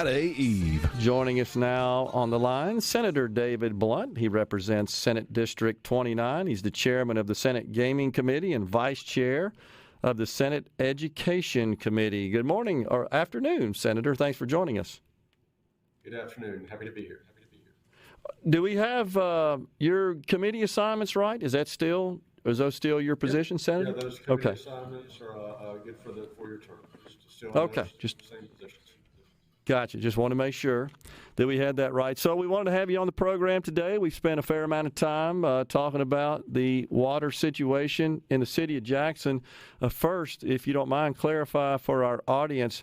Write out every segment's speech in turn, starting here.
Friday Eve. Joining us now on the line, Senator David Blount. He represents Senate District 29. He's the chairman of the Senate Gaming Committee and vice chair of the Senate Education Committee. Good morning or afternoon, Senator. Thanks for joining us. Good afternoon. Happy to be here. Do we have your committee assignments right? Is those still your position, Senator? Yeah, those committee assignments are good for your term. Still okay, just same positions. Gotcha. Just want to make sure that we had that right. So we wanted to have you on the program today. We've spent a fair amount of time talking about the water situation in the city of Jackson. First, if you don't mind, clarify for our audience,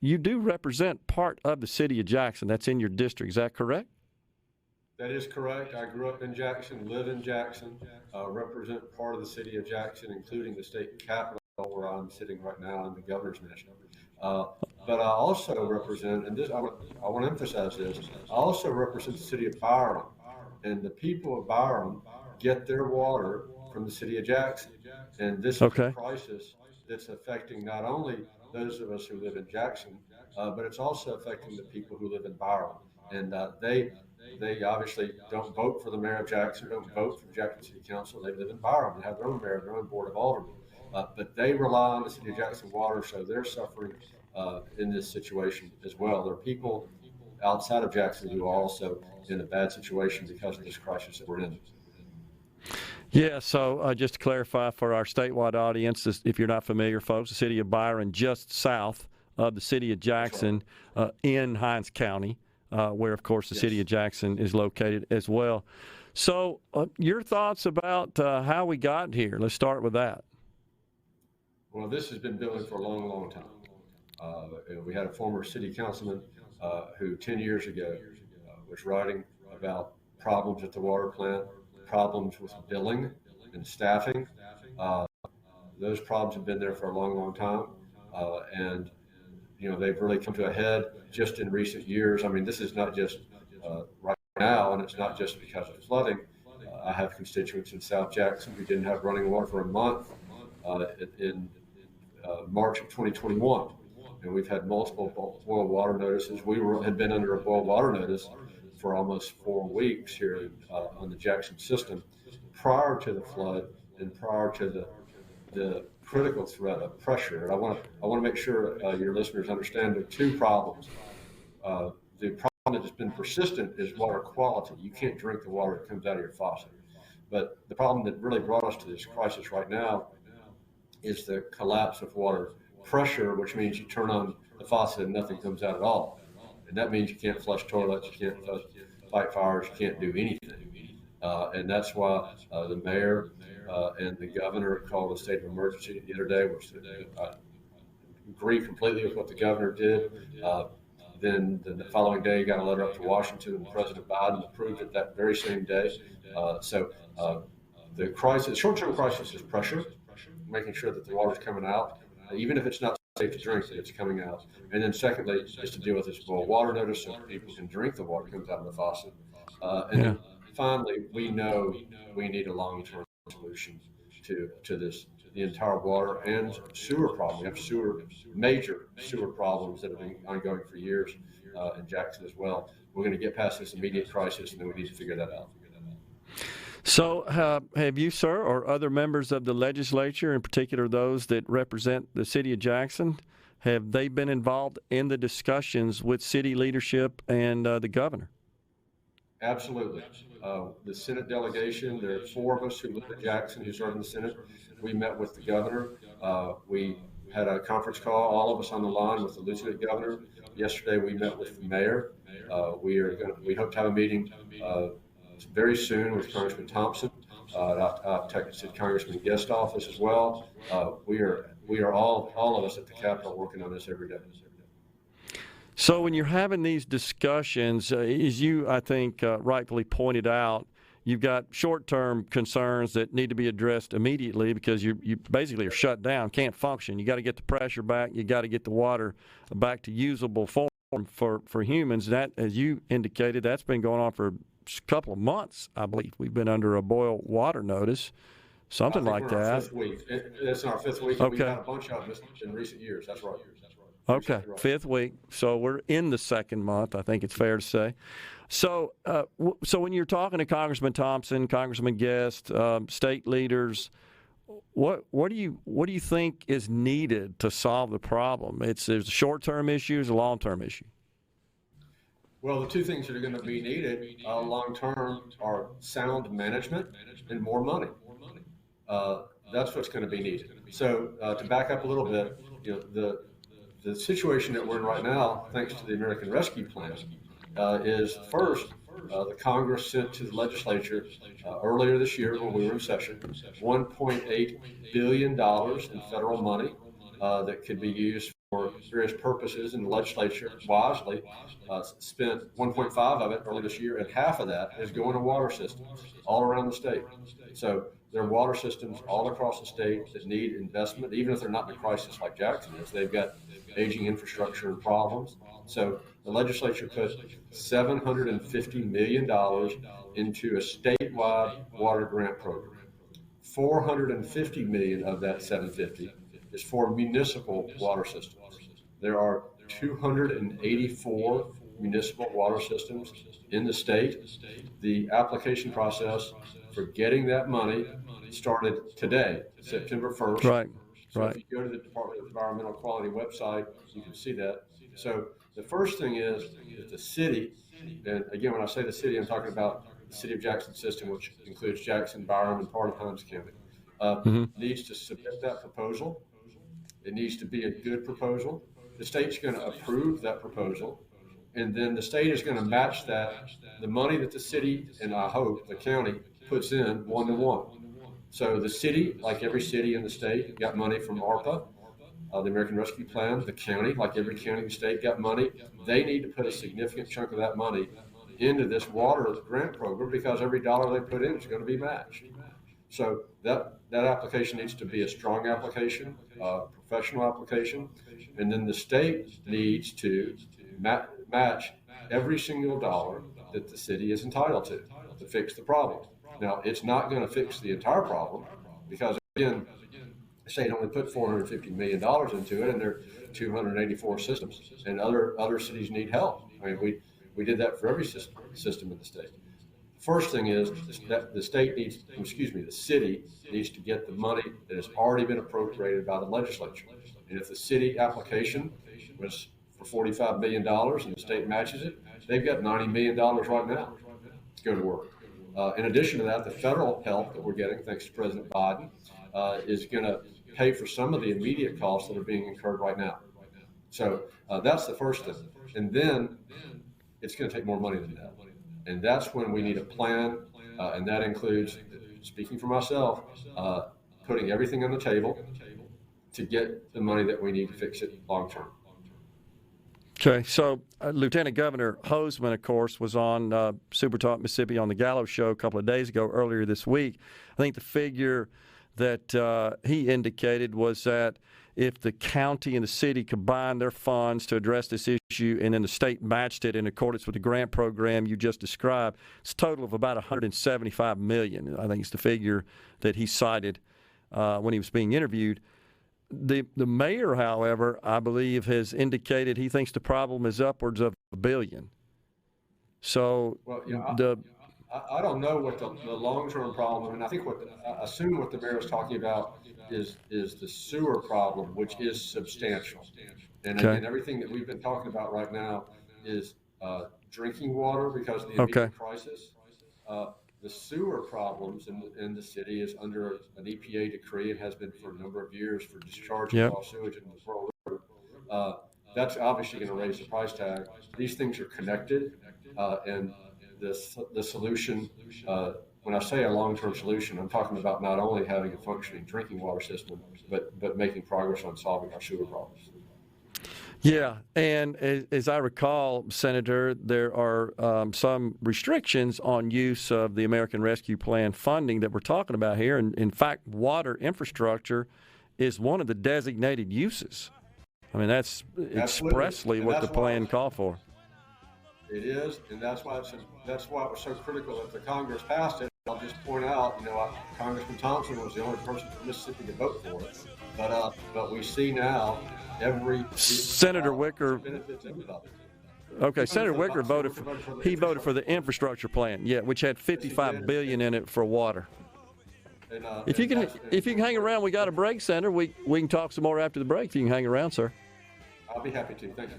you do represent part of the city of Jackson. That's in your district. Is that correct? That is correct. I grew up in Jackson, live in Jackson, represent part of the city of Jackson, including the state capitol where I'm sitting right now in the governor's mansion. But I also represent, and this I want to emphasize this, I also represent the city of Byram, and the people of Byram get their water from the city of Jackson. And this is a crisis that's affecting not only those of us who live in Jackson, but it's also affecting the people who live in Byram. And they obviously don't vote for the mayor of Jackson, don't vote for the Jackson City Council. They live in Byram and have their own mayor, their own board of aldermen. But they rely on the city of Jackson water, so they're suffering in this situation as well. There are people outside of Jackson who are also in a bad situation because of this crisis that we're in. Yeah, so just to clarify for our statewide audience, if you're not familiar, folks, the city of Byron just south of the city of Jackson in Hinds County, where, of course, the city of Jackson is located as well. So your thoughts about how we got here? Let's start with that. Well, this has been building for a long, long time. We had a former city councilman who 10 years ago was writing about problems at the water plant, problems with billing and staffing. Those problems have been there for a long, long time. And, they've really come to a head just in recent years. I mean, this is not just right now, and it's not just because of flooding. I have constituents in South Jackson who didn't have running water for a month in March of 2021. And we've had multiple boil water notices. We had been under a boil water notice for almost 4 weeks here on the Jackson system prior to the flood and prior to the critical threat of pressure. And I want to make sure your listeners understand there are two problems. The problem that has been persistent is water quality. You can't drink the water that comes out of your faucet. But the problem that really brought us to this crisis right now is the collapse of water pressure, which means you turn on the faucet and nothing comes out at all. And that means you can't flush toilets, you can't fight fires, you can't do anything. And that's why the mayor and the governor called a state of emergency the other day, which I agree completely with what the governor did. Then the following day, he got a letter up to Washington, and President Biden approved it that very same day. So the crisis, short-term crisis is pressure, making sure that the water's coming out. Even if it's not safe to drink, it's coming out. And then secondly, is to deal with this boil water notice so people can drink the water that comes out of the faucet. Then finally, we know we need a long-term solution to this, the entire water and sewer problem. We have major sewer problems that have been ongoing for years in Jackson as well. We're going to get past this immediate crisis, and then we need to figure that out. So have you, sir, or other members of the legislature, in particular those that represent the city of Jackson, have they been involved in the discussions with city leadership and the governor? Absolutely. The Senate delegation, there are 4 of us who live in Jackson who serve in the Senate. We met with the governor. We had a conference call, all of us on the line with the lieutenant governor. Yesterday we met with the mayor. We hope to have a meeting very soon with Congressman Thompson. I've texted Congressman Guest office as well. We are all of us at the Capitol working on this every day. So when you're having these discussions, as you, I think, rightfully pointed out, you've got short-term concerns that need to be addressed immediately because you basically are shut down, can't function. You got to get the pressure back. You got to get the water back to usable form for humans. That, as you indicated, that's been going on for a couple of months, I believe. We've been under a boil water notice, something like that. It's our 5th week. It's our 5th week. Okay. We've had a bunch of them in recent years. That's right. Okay, right. fifth week. So we're in the second month, I think it's fair to say. So, so when you're talking to Congressman Thompson, Congressman Guest, state leaders, what do you think is needed to solve the problem? There's a short-term issue, there's a long-term issue. Well, the two things that are going to be needed long term are sound management and more money. That's what's going to be needed. So to back up a little bit, the situation that we're in right now, thanks to the American Rescue Plan, is first the Congress sent to the legislature earlier this year when we were in session $1.8 billion in federal money that could be used for various purposes, and the legislature wisely spent 1.5 of it early this year, and half of that is going to water systems all around the state. So there are water systems all across the state that need investment, even if they're not in a crisis like Jackson is. They've got aging infrastructure and problems. So the legislature put $750 million into a statewide water grant program. $450 million of that 750 is for municipal water systems. There are 284 municipal water systems in the state. The application process for getting that money started today, September 1st. Right. So if you go to the Department of Environmental Quality website, you can see that. So the first thing is that the city, and again, when I say the city, I'm talking about the city of Jackson system, which includes Jackson, Byram, and part of Hinds County, needs to submit that proposal. It needs to be a good proposal. The state's going to approve that proposal, and then the state is going to match that, the money that the city, and I hope the county, puts in 1-to-1. So the city, like every city in the state, got money from ARPA, the American Rescue Plan. The county, like every county in the state, got money. They need to put a significant chunk of that money into this water grant program, because every dollar they put in is going to be matched. So that application needs to be a strong application, professional application, and then the state needs to match every single dollar that the city is entitled to fix the problem. Now, it's not going to fix the entire problem, because again, the state only put $450 million into it, and there are 284 systems, and other cities need help. I mean, we did that for every system in the state. First thing is that the city needs to get the money that has already been appropriated by the legislature. And if the city application was for $45 million and the state matches it, they've got $90 million right now to go to work. In addition to that, the federal help that we're getting, thanks to President Biden, is going to pay for some of the immediate costs that are being incurred right now. So that's the first thing. And then it's going to take more money than that. And that's when we need a plan, and that includes, speaking for myself, putting everything on the table to get the money that we need to fix it long term. Okay, so Lieutenant Governor Hosemann, of course, was on SuperTalk Mississippi on the Gallo Show a couple of days ago, earlier this week. I think the figure that he indicated was that if the county and the city combined their funds to address this issue, and then the state matched it in accordance with the grant program you just described, it's a total of about $175 million. I think it's the figure that he cited when he was being interviewed. The mayor, however, I believe, has indicated he thinks the problem is upwards of $1 billion. So I don't know what the long-term problem, and I think I assume what the mayor is talking about is the sewer problem, which is substantial. And again, everything that we've been talking about right now is drinking water, because of the immediate crisis. The sewer problems in the city is under an EPA decree, and has been for a number of years, for discharging raw sewage into the Pearl River. That's obviously going to raise the price tag. These things are connected, and the solution, when I say a long-term solution, I'm talking about not only having a functioning drinking water system, but making progress on solving our sewer problems. Yeah, and as I recall, Senator, there are some restrictions on use of the American Rescue Plan funding that we're talking about here. And in fact, water infrastructure is one of the designated uses. I mean, that's expressly what the plan called for. It is, and that's why it was so critical that the Congress passed it. I'll just point out, Congressman Thompson was the only person from Mississippi to vote for it. But we see now Senator Wicker. benefits everybody. Okay, Senator for the Wicker voted for the infrastructure plan, which had $55 billion in it for water. And, If you can hang around, we got a break, Senator. We can talk some more after the break. If you can hang around, sir. I'll be happy to. Thank you.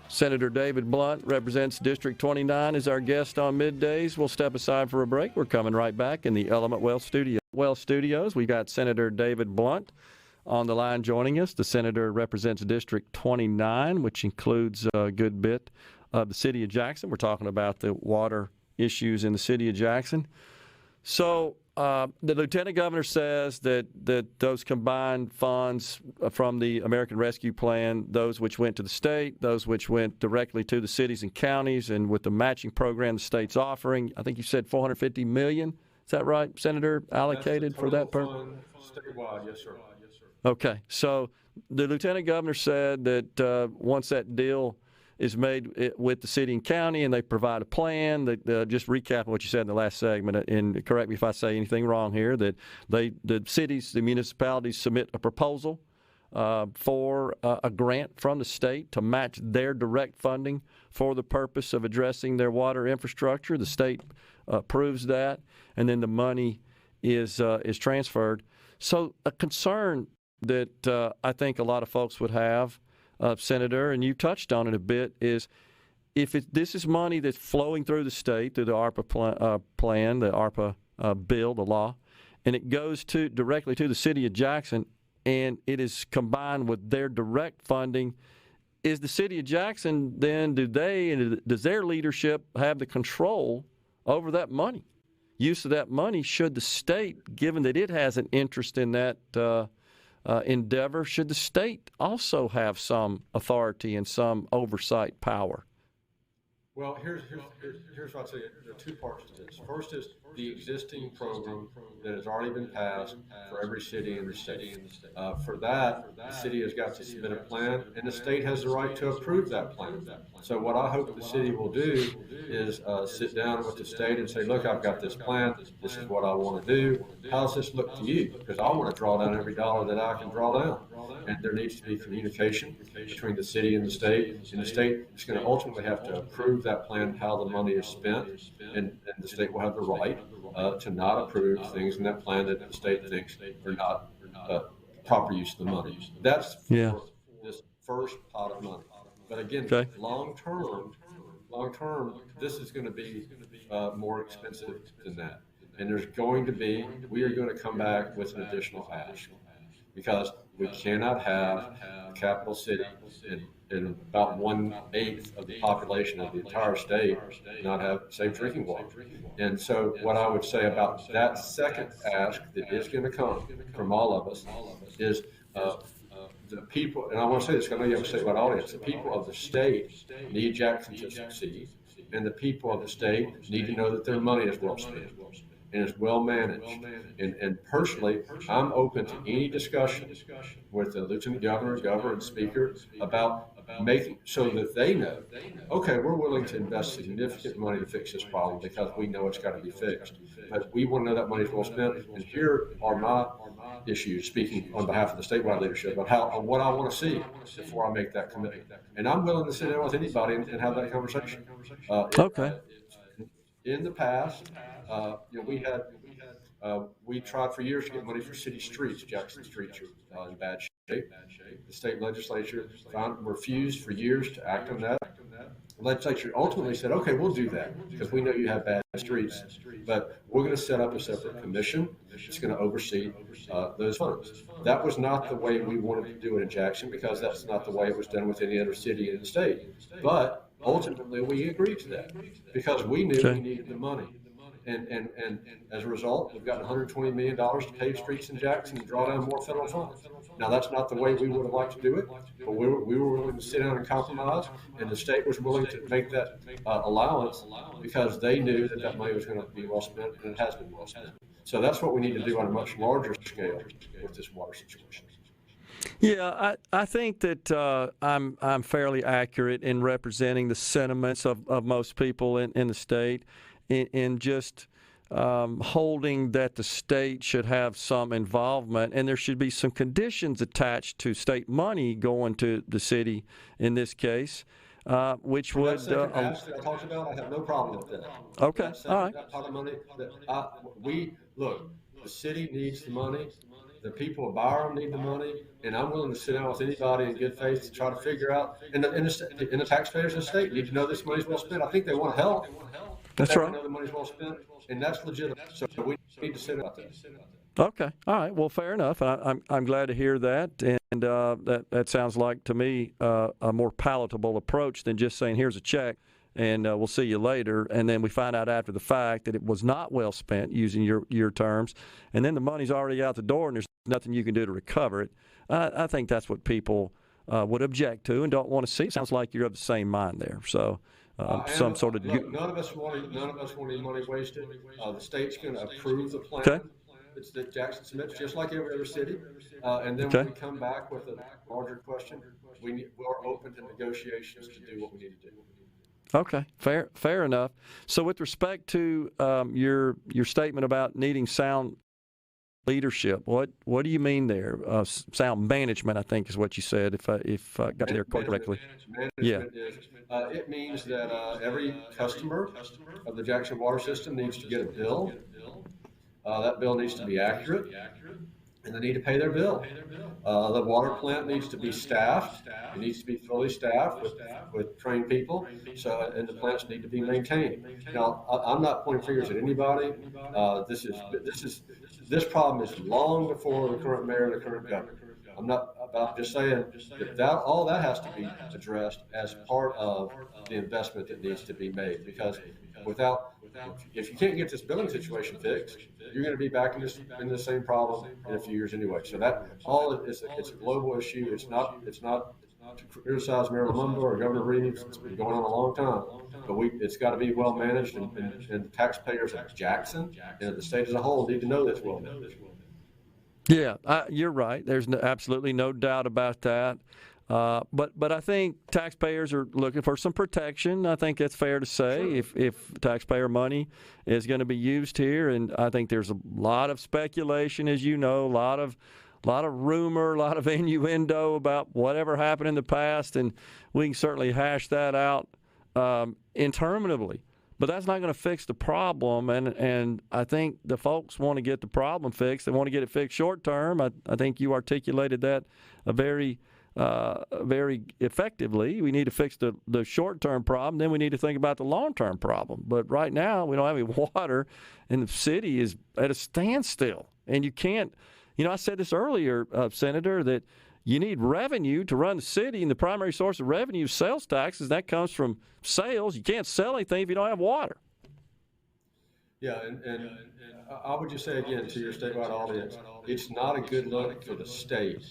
Senator David Blount represents District 29 as our guest on Middays. We'll step aside for a break. We're coming right back in the Element Wealth Studios. We've got Senator David Blount on the line joining us. The senator represents District 29, which includes a good bit of the city of Jackson. We're talking about the water issues in the city of Jackson. So the lieutenant governor says that those combined funds from the American Rescue Plan, those which went to the state, those which went directly to the cities and counties, and with the matching program the state's offering, I think you said $450 million. Is that right, Senator, allocated for that purpose? Statewide, yes, sir. Okay, so the lieutenant governor said that once that deal is made with the city and county and they provide a plan, just recapping what you said in the last segment, and correct me if I say anything wrong here, that the cities, the municipalities submit a proposal for a grant from the state to match their direct funding for the purpose of addressing their water infrastructure. The state approves that, and then the money is transferred. So a concern that I think a lot of folks would have, Senator, and you touched on it a bit, is if this is money that's flowing through the state, through the ARPA plan, the ARPA bill, the law, and it goes directly to the city of Jackson, and it is combined with their direct funding, is the city of Jackson then, does their leadership have the control over that money? Use of that money, should the state, given that it has an interest in that endeavor, should the state also have some authority and some oversight power? Well, here's what I'd say. There are two parts to this. First is the existing program that has already been passed for every city in the state. For that, the city has got to submit a plan, and the state has the right to approve that plan. So what I hope the city will do is sit down with the state and say, look, I've got this plan. This is what I want to do. How does this look to you? Because I want to draw down every dollar that I can draw down. And there needs to be communication between the city and the state. And the state is going to ultimately have to approve that plan, how the money is spent. And the state will have the right to not approve things in that plan that the state thinks are not proper use of the money. That's for this first pot of money. But again, long term, this is going to be more expensive than that. And we are going to come back with an additional ask, because we cannot have the capital city in about 1/8 of the population of the entire state not have safe drinking water. And so what I would say about that second ask that is going to come from all of us is the people, and I want to say this, 'cause I know you have a statewide audience, the people of the state need Jackson to succeed, and the people of the state need to know that their money is well spent and is well managed. And personally, I'm open to any discussion with the lieutenant governor, and speaker about making so that they know, okay, we're willing to invest significant money to fix this problem because we know it's got to be fixed. But we want to know that money is well spent. And here are my issues, speaking on behalf of the statewide leadership, about what I want to see before I make that commitment. And I'm willing to sit down with anybody and have that conversation. In the past, we tried for years to get money for city streets. Jackson streets are in bad shape. The state legislature refused for years to act on that. The legislature ultimately said, okay, we'll do that because we know you have bad streets, but we're going to set up a separate commission that's going to oversee those funds. That was not the way we wanted to do it in Jackson, because that's not the way it was done with any other city in the state. But ultimately, we agreed to that because we knew we needed the money. And as a result, we've got $120 million to pave streets in Jackson and draw down more federal funds. Now, that's not the way we would have liked to do it, but we were willing to sit down and compromise, and the state was willing to make that allowance because they knew that money was going to be well spent, and it has been well spent. So that's what we need to do on a much larger scale with this water situation. Yeah, I think that I'm fairly accurate in representing the sentiments of most people in the state, and just holding that the state should have some involvement, and there should be some conditions attached to state money going to the city in this case, which For that would. second ask that I talked about, I have no problem with that. Okay, all right. That pot of money look, the city needs the money. The people of Byram need the money, and I'm willing to sit down with anybody in good faith to try to figure out. And the taxpayers of the state need to know this money's well spent. I think they want help. That's They right. know the money's well spent, and that's legitimate. So we need to sit about that. Okay. All right. Well, fair enough. I'm glad to hear that, and that sounds like to me a more palatable approach than just saying here's a check and we'll see you later, and then we find out after the fact that it was not well spent, using your terms, and then the money's already out the door and there's nothing you can do to recover it. I think that's what people would object to and don't want to see. It sounds like you're of the same mind there. So. Some sort of. Look, none of us want any money wasted. The state's going to approve the plan. Okay. It's that Jackson submits, just like every other city. And then when we come back with a larger question, we're open to negotiations to do what we need to do. Okay, fair enough. So, with respect to your statement about needing sound leadership, what do you mean there? Sound management, I think, is what you said. If I got there correctly. Management is, it means that every customer of the Jackson water system needs to get a bill. That bill needs to be accurate, and they need to pay their bill. The water plant needs to be staffed. It needs to be fully staffed with trained people. And the plants need to be maintained. Now, I'm not pointing fingers at anybody. This problem is long before the current mayor and the current governor. I'm just saying that all that has to be addressed as part of the investment that needs to be made, because if you can't get this billing situation fixed, you're going to be back in the same problem in a few years anyway. So it's a global issue. It's not to criticize Mayor Lumumba or Governor Reeves. It's been going on a long time, but it's got to be well managed, and the taxpayers of Jackson and the state as a whole need to know that's well managed. Yeah, you're right. There's absolutely no doubt about that. But I think taxpayers are looking for some protection. I think that's fair to say. Sure. If taxpayer money is going to be used here, and I think there's a lot of speculation, as you know, a lot of rumor, a lot of innuendo about whatever happened in the past, and we can certainly hash that out interminably. But that's not going to fix the problem, and I think the folks want to get the problem fixed. They want to get it fixed short term. I think you articulated that very effectively. We need to fix the short-term problem. Then we need to think about the long-term problem. But right now, we don't have any water, and the city is at a standstill. And you can't, I said this earlier, Senator, that you need revenue to run the city, and the primary source of revenue is sales taxes. That comes from sales. You can't sell anything if you don't have water. Yeah, and I would just say again to your statewide audience, it's not a good look for the state,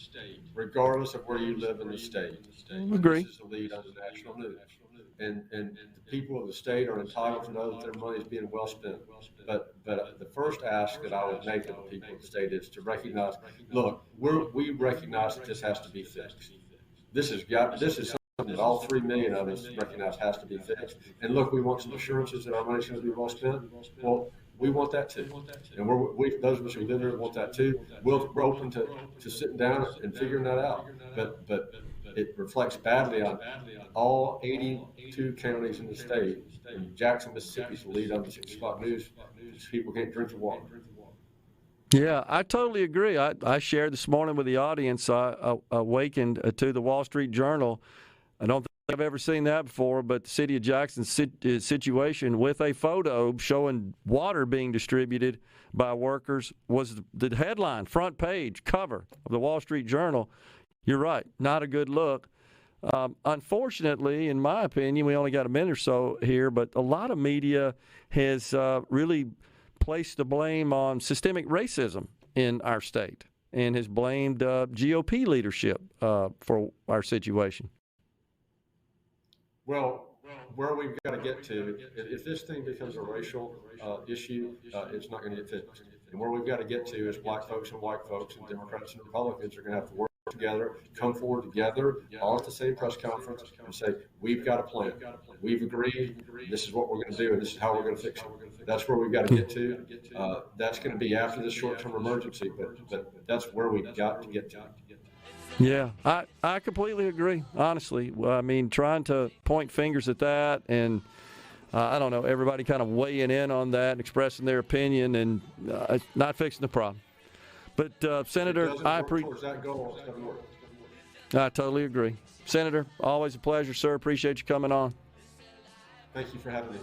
regardless of where you live in the state. Agree. This is the lead on the national news. And the people of the state are entitled to know that their money is being well spent. But the first ask that I would make of the people of the state is to recognize, look, we recognize that this has to be fixed. This is something that all 3 million of us recognize has to be fixed. And look, we want some assurances that our money is going to be well spent. Well, we want that too, and those of us who live here want that too. We're open to sitting down and figuring that out. But it reflects badly on all 82 counties in the state. And Jackson, Mississippi is the lead on the spot news. People can't drink the water. Yeah, I totally agree. I shared this morning with the audience. I awakened to the Wall Street Journal. I don't think I've ever seen that before, but the city of Jackson's situation with a photo showing water being distributed by workers was the headline, front page, cover of the Wall Street Journal. You're right, not a good look. Unfortunately, in my opinion, we only got a minute or so here, but a lot of media has really placed the blame on systemic racism in our state and has blamed GOP leadership for our situation. Well, where we've got to get to, if this thing becomes a racial issue, it's not going to get fixed. And where we've got to get to is black folks and white folks and Democrats and Republicans are going to have to work together, come forward together, all at the same press conference, and say, we've got a plan. We've agreed. This is what we're going to do, and this is how we're going to fix it. That's where we've got to get to. That's going to be after this short-term emergency, but that's where we've got to get to. Yeah, I completely agree, honestly. I mean, trying to point fingers at that and I don't know, everybody kind of weighing in on that and expressing their opinion and not fixing the problem. But, Senator, I totally agree. Senator, always a pleasure, sir. Appreciate you coming on. Thank you for having me.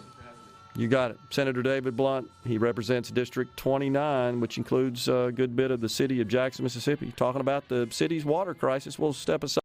You got it. Senator David Blount, he represents District 29, which includes a good bit of the city of Jackson, Mississippi. Talking about the city's water crisis. We'll step aside.